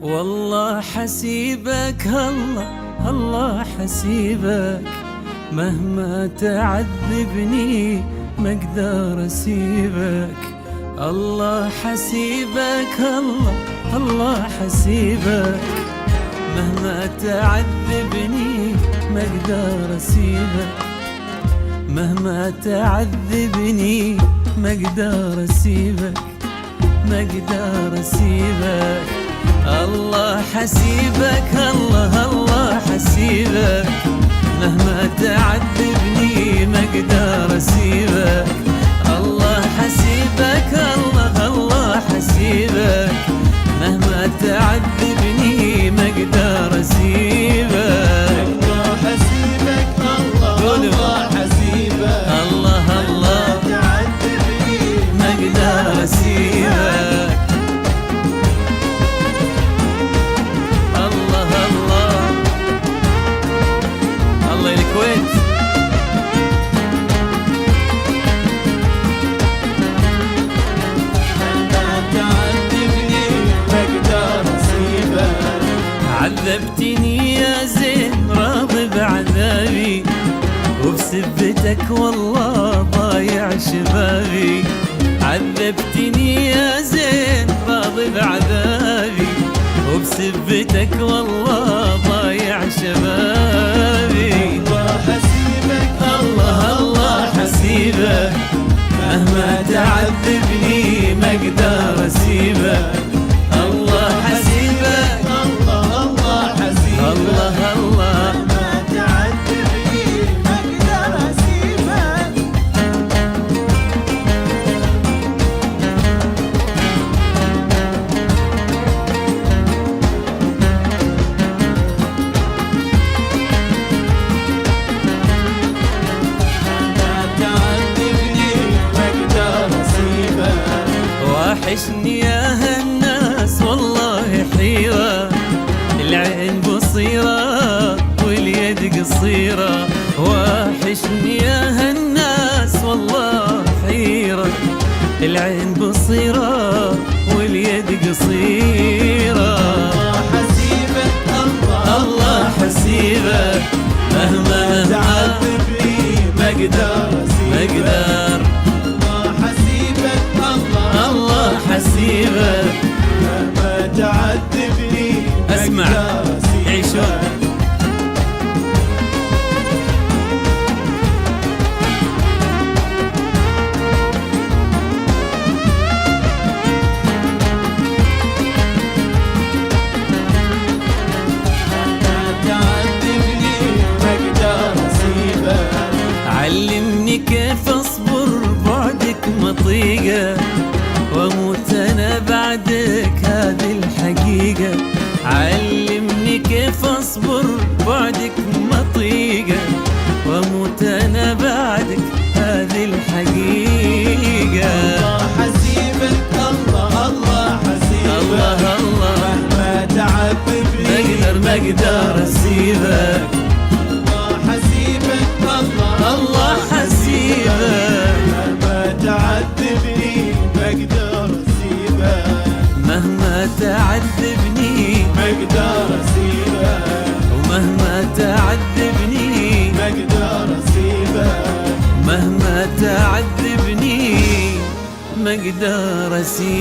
والله حسيبك الله حسيبك، مهما تعذبني ما اقدر اسيبك. الله حسيبك الله حسيبك، مهما تعذبني ما اقدر اسيبك. مهما تعذبني ما اقدر اسيبك، ما اقدر اسيبك. الله حسيبك الله حسيبك، مهما تعذبني ما اقدر اسيبك. الله حسيبك الله حسيبك، مهما تعذبني ما اقدر اسيبك. الله حسيبك الله حسيبك، الله تعذبني ما اقدر اسيبك. الله الكويت. عذبتني يا زين راضي بعذابي، وبسبتك والله ضايع شبابي. عذبتني يا زين راضي بعذابي، وبسبتك والله ضايع شبابي. الله حسيبك الله حسيبك، مهما تعذبني ما اقدر اسيبك. الله حسيبك الله حسيبك، الله ما تعذبني ما اقدر اسيبك. ما تعذبني ما اقدر اسيبك. وحشني يا هالناس والله حيرة، العين بصيرة واليد قصيرة. وحشني يا هالناس والله حيرة، العين بصيرة واليد قصيرة. الله حسيبك الله حسيبك، مهما تعذبني ما اقدر ما اسيبك. اقدر. الله حسيبك الله حسيبك، ما تعذبني ما اسمع اقدر اسيبك. يعيشون. ما تعذبني ما اقدر اسيبك. علمني كيف اصبر بعدك مطيقة، واموت انا بعدك هذه الحقيقة. علمني كيف اصبر بعدك مطيقة، واموت انا بعدك هذه الحقيقة. الله حسيبك الله حسيبك، الله مهما تعذبني ما اقدر اسيبك. الله حسيبك الله حسيبك، مهما تعذبني ما اقدر اسيبك. مهما تعذبني ما اقدر اسيبك، ومهما تعذبني ما اقدر اسيبك. مهما تعذبني ما اقدر اسيبك.